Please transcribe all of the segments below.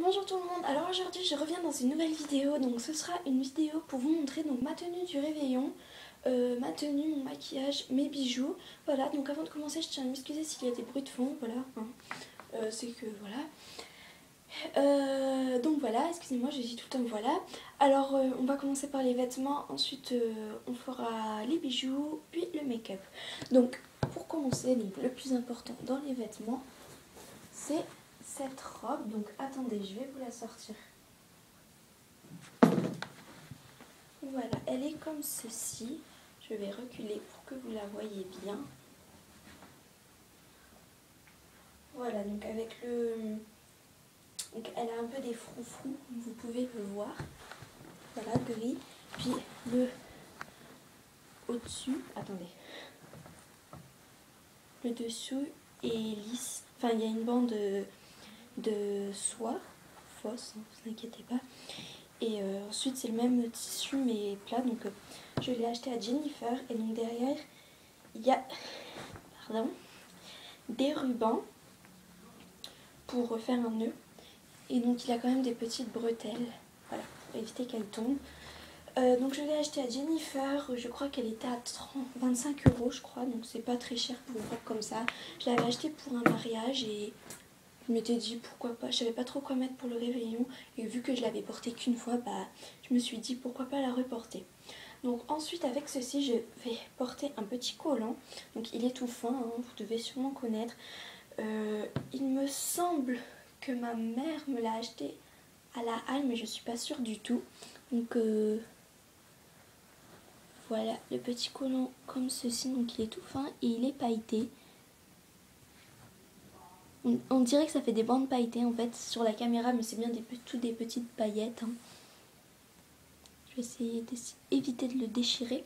Bonjour tout le monde, alors aujourd'hui je reviens dans une nouvelle vidéo, donc ce sera une vidéo pour vous montrer donc ma tenue du réveillon, ma tenue, mon maquillage, mes bijoux. Voilà, donc avant de commencer je tiens à m'excuser s'il y a des bruits de fond, voilà, hein. C'est que voilà. Donc voilà, excusez-moi, j'ai dit tout le temps voilà. Alors on va commencer par les vêtements, ensuite on fera les bijoux, puis le make-up. Donc pour commencer, donc, le plus important dans les vêtements, c'est cette robe. Donc attendez, je vais vous la sortir. Voilà, elle est comme ceci. Je vais reculer pour que vous la voyez bien. Voilà, donc avec le... Donc elle a un peu des froufrous, vous pouvez le voir. Voilà, gris. Puis le au-dessus, attendez. Le dessous est lisse. Enfin, il y a une bande de soie, fausse, ne vous inquiétez pas. Et ensuite c'est le même tissu mais plat, donc je l'ai acheté à Jennifer. Et donc derrière il y a des rubans pour faire un nœud. Et donc il a quand même des petites bretelles, voilà, pour éviter qu'elle tombe. Donc je l'ai acheté à Jennifer, je crois qu'elle était à 25 € je crois, donc c'est pas très cher pour une robe comme ça. Je l'avais acheté pour un mariage et je m'étais dit pourquoi pas, je savais pas trop quoi mettre pour le réveillon. Et vu que je l'avais portée qu'une fois, bah je me suis dit pourquoi pas la reporter. Donc ensuite avec ceci je vais porter un petit collant, donc il est tout fin, hein, vous devez sûrement connaître. Il me semble que ma mère me l'a acheté à la halle, mais je suis pas sûre du tout. Donc voilà le petit collant comme ceci, donc il est tout fin et il est pailleté. On dirait que ça fait des bandes pailletées en fait sur la caméra, mais c'est bien toutes des petites paillettes, hein. Je vais essayer d'éviter de le déchirer.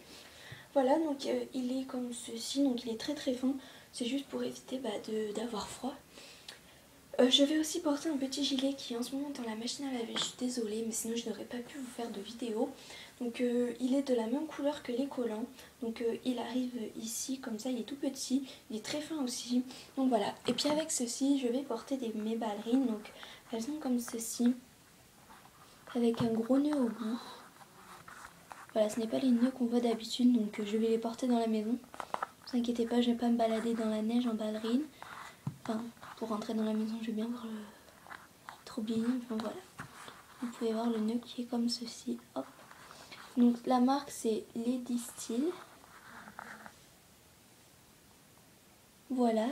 Voilà, donc il est comme ceci, donc il est très très fin. C'est juste pour éviter d'avoir froid. Je vais aussi porter un petit gilet qui est en ce moment dans la machine à laver. Je suis désolée, mais sinon je n'aurais pas pu vous faire de vidéo. Donc il est de la même couleur que les collants. Donc il arrive ici, comme ça, il est tout petit. Il est très fin aussi. Donc voilà. Et puis avec ceci, je vais porter mes ballerines. Donc elles sont comme ceci, avec un gros nœud au bout. Voilà, ce n'est pas les nœuds qu'on voit d'habitude, donc je vais les porter dans la maison. Ne vous inquiétez pas, je ne vais pas me balader dans la neige en ballerine. Enfin, pour rentrer dans la maison, je vais bien voir le troubling. Enfin voilà. Vous pouvez voir le nœud qui est comme ceci. Hop. Donc la marque c'est Lady Style. Voilà.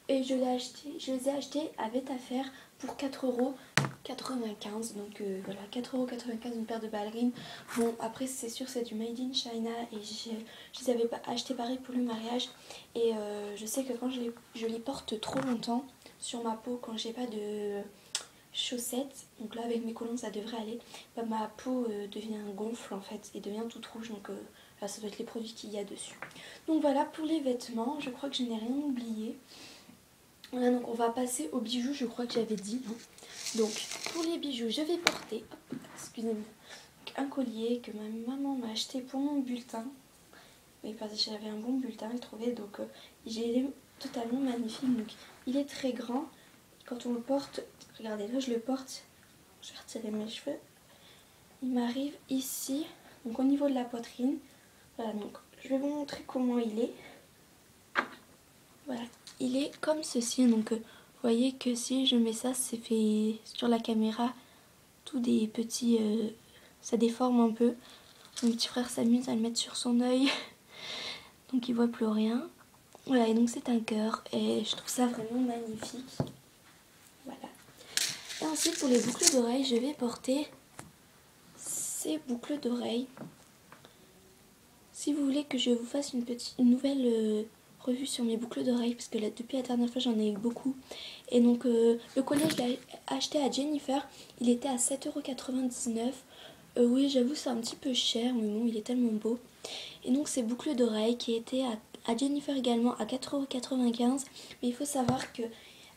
Et je les ai achetés à Vetafer pour 4,95 €. Donc voilà, 4,95 € une paire de ballerines. Bon, après c'est sûr c'est du Made in China et je les avais pas acheté pareil pour le mariage. Et je sais que quand je les porte trop longtemps sur ma peau, quand j'ai pas de chaussettes, donc là avec mes collants ça devrait aller, bah, ma peau devient gonfle en fait et devient toute rouge, donc là, ça doit être les produits qu'il y a dessus. Donc voilà pour les vêtements, je crois que je n'ai rien oublié. Voilà, donc on va passer aux bijoux, je crois que j'avais dit, hein. Donc pour les bijoux je vais porter, excusez-moi, un collier que ma maman m'a acheté pour mon bulletin. Oui, parce que j'avais un bon bulletin, elle trouvait, donc il est totalement magnifique. Donc il est très grand. Quand on le porte, regardez là je le porte, je vais retirer mes cheveux, il m'arrive ici, donc au niveau de la poitrine. Voilà, donc je vais vous montrer comment il est. Voilà, il est comme ceci, donc vous voyez que si je mets ça, c'est fait sur la caméra, tout des petits, ça déforme un peu. Mon petit frère s'amuse à le mettre sur son œil, donc il voit plus rien. Voilà, et donc c'est un cœur, et je trouve ça vraiment magnifique. Voilà. Et ensuite pour les boucles d'oreilles, je vais porter ces boucles d'oreilles. Si vous voulez que je vous fasse une nouvelle revue sur mes boucles d'oreilles, parce que là, depuis la dernière fois j'en ai eu beaucoup. Et donc le collier je l'ai acheté à Jennifer, il était à 7,99 €. Oui, j'avoue c'est un petit peu cher, mais bon il est tellement beau. Et donc ces boucles d'oreilles qui étaient à Jennifer également à 4,95 €. Mais il faut savoir que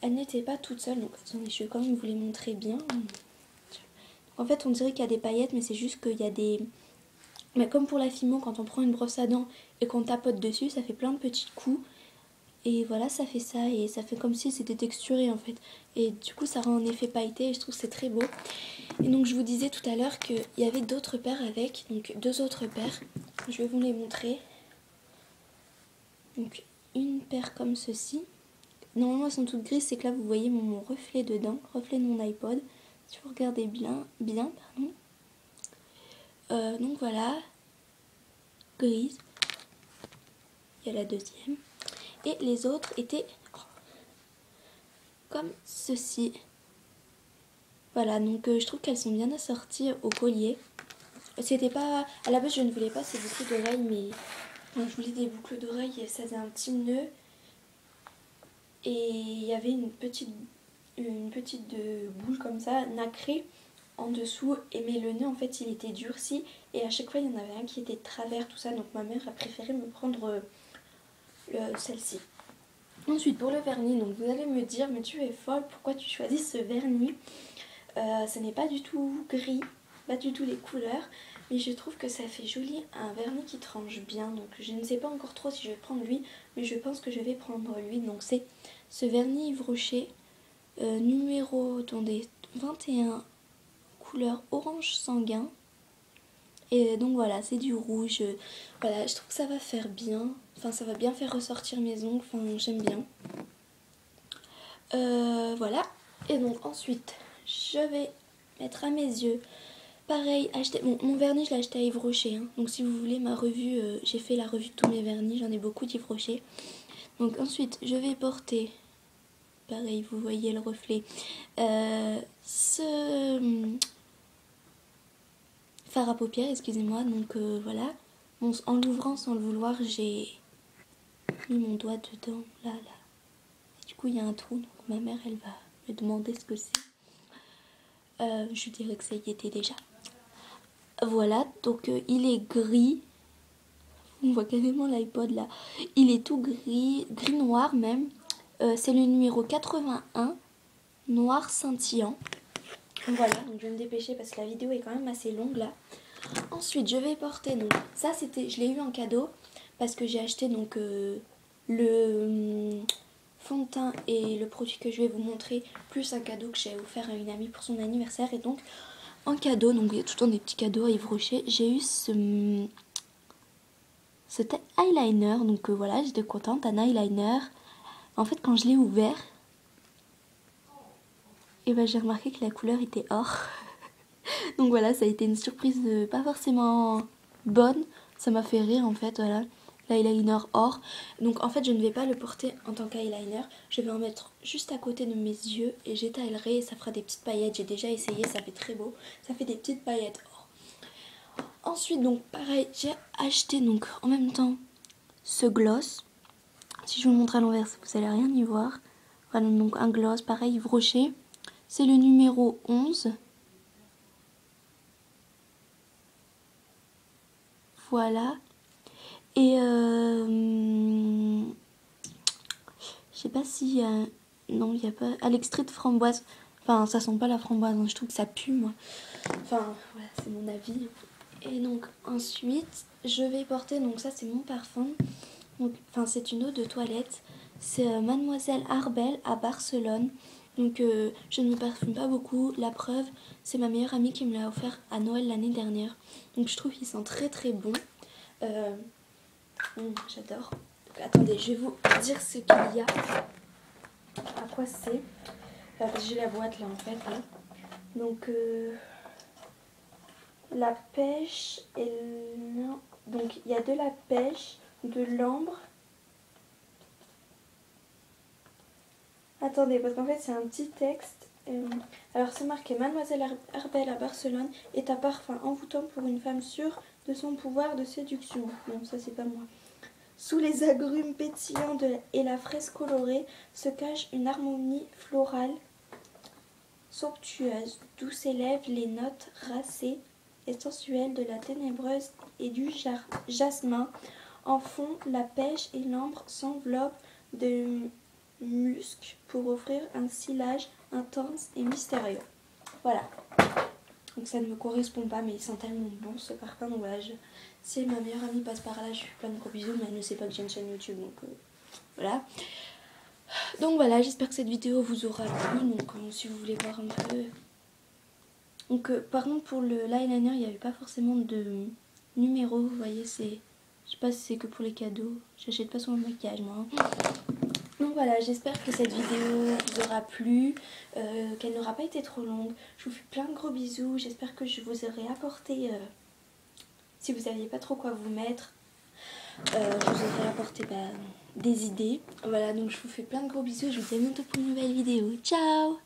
elles n'étaient pas toutes seules, donc attendez, je vais quand même vous les montrer bien. En fait on dirait qu'il y a des paillettes, mais c'est juste qu'il y a des... Mais comme pour la Fimo, quand on prend une brosse à dents et qu'on tapote dessus, ça fait plein de petits coups. Et voilà, ça fait ça et ça fait comme si c'était texturé en fait. Et du coup ça rend un effet pailleté et je trouve que c'est très beau. Et donc je vous disais tout à l'heure qu'il y avait d'autres paires avec, donc 2 autres paires. Je vais vous les montrer. Donc une paire comme ceci. Normalement elles sont toutes grises, c'est que là vous voyez mon reflet dedans, reflet de mon iPod. Si vous regardez bien, pardon. Donc voilà, grise. Il y a la deuxième. Et les autres étaient comme ceci. Voilà, donc je trouve qu'elles sont bien assorties au collier. C'était pas... À la base je ne voulais pas ces boucles d'oreilles, mais... Enfin, je voulais des boucles d'oreilles et ça faisait un petit nœud. Et il y avait une petite boule comme ça, nacrée, en dessous. Mais le nœud en fait il était durci. Et à chaque fois il y en avait un qui était de travers, tout ça. Donc ma mère a préféré me prendre celle-ci. Ensuite pour le vernis, donc vous allez me dire, mais tu es folle, pourquoi tu choisis ce vernis? Ce n'est pas du tout gris, pas du tout les couleurs, mais je trouve que ça fait joli, un vernis qui tranche bien. Donc je ne sais pas encore trop si je vais prendre lui, mais je pense que je vais prendre lui. Donc c'est ce vernis Yves Rocher, numéro, attendez, 21, couleur orange sanguin. Et donc voilà, c'est du rouge. Voilà, je trouve que ça va faire bien. Enfin, ça va bien faire ressortir mes ongles. Enfin, j'aime bien. Voilà. Et donc ensuite, je vais mettre à mes yeux. Pareil, acheter... Bon, mon vernis, je l'ai acheté à Yves Rocher. Hein. Donc si vous voulez ma revue, j'ai fait la revue de tous mes vernis. J'en ai beaucoup d'Yves Rocher. Donc ensuite, je vais porter... Pareil, vous voyez le reflet. Ce... fard à paupières, excusez-moi. Donc voilà. Bon, en l'ouvrant sans le vouloir, j'ai mis mon doigt dedans. Là. Et du coup, il y a un trou. Donc ma mère, elle va me demander ce que c'est. Je dirais que ça y était déjà. Voilà, donc il est gris. On voit carrément l'iPod là. Il est tout gris, gris-noir même. C'est le numéro 81, noir scintillant. Voilà, donc je vais me dépêcher parce que la vidéo est quand même assez longue là. Ensuite, je vais porter, donc ça c'était, je l'ai eu en cadeau parce que j'ai acheté donc le fond de teint et le produit que je vais vous montrer, plus un cadeau que j'ai offert à une amie pour son anniversaire. Et donc en cadeau, donc il y a tout le temps des petits cadeaux à Yves Rocher, j'ai eu cet eyeliner. Donc voilà, j'étais contente, un eyeliner. En fait, quand je l'ai ouvert, et ben, j'ai remarqué que la couleur était or. Donc voilà, ça a été une surprise pas forcément bonne. Ça m'a fait rire en fait, voilà. L'eyeliner or. Donc en fait, je ne vais pas le porter en tant qu'eyeliner. Je vais en mettre juste à côté de mes yeux et j'étalerai et ça fera des petites paillettes. J'ai déjà essayé, ça fait très beau. Ça fait des petites paillettes or. Ensuite, donc pareil, j'ai acheté donc en même temps ce gloss. Si je vous montre à l'envers, vous n'allez rien y voir. Voilà, donc un gloss, pareil, Yves Rocher. C'est le numéro 11. Voilà. Et je sais pas si... non, il n'y a pas... À l'extrait de framboise. Enfin, ça sent pas la framboise, hein. Je trouve que ça pue, moi. Enfin, voilà, c'est mon avis. Et donc, ensuite, je vais porter... Donc ça, c'est mon parfum. Donc, enfin, c'est une eau de toilette. C'est Mademoiselle Arbel à Barcelone. Donc, je ne me parfume pas beaucoup. La preuve, c'est ma meilleure amie qui me l'a offert à Noël l'année dernière. Donc, je trouve qu'il sent très très bon. J'adore. Donc, attendez, je vais vous dire ce qu'il y a. À quoi c'est. Parce que j'ai la boîte là en fait. Là. Donc, la pêche et donc il y a de la pêche, de l'ambre. Attendez, parce qu'en fait c'est un petit texte. Alors c'est marqué: Mademoiselle Arbel à Barcelone est un parfum envoûtant pour une femme sûre de son pouvoir de séduction. Non, ça c'est pas moi. Sous les agrumes pétillants et la fraise colorée se cache une harmonie florale somptueuse, d'où s'élèvent les notes racées et sensuelles de la ténébreuse et du jasmin. En fond, la pêche et l'ambre s'enveloppent de musc pour offrir un sillage intense et mystérieux. Voilà. Donc ça ne me correspond pas, mais il sent tellement bon ce parfum. Donc voilà, si ma meilleure amie passe par là, je lui fais plein de gros bisous, mais elle ne sait pas que j'ai une chaîne YouTube. Donc Voilà. Donc voilà, j'espère que cette vidéo vous aura plu. Donc si vous voulez voir un peu... Donc par contre pour le l'eyeliner, il n'y avait pas forcément de numéro. Vous voyez, c'est... Je sais pas si c'est que pour les cadeaux. J'achète pas souvent le maquillage moi. Donc voilà, j'espère que cette vidéo vous aura plu, qu'elle n'aura pas été trop longue. Je vous fais plein de gros bisous. J'espère que je vous aurai apporté, si vous n'aviez pas trop quoi vous mettre, je vous aurai apporté des idées. Voilà, donc je vous fais plein de gros bisous. Je vous dis à bientôt pour une nouvelle vidéo. Ciao!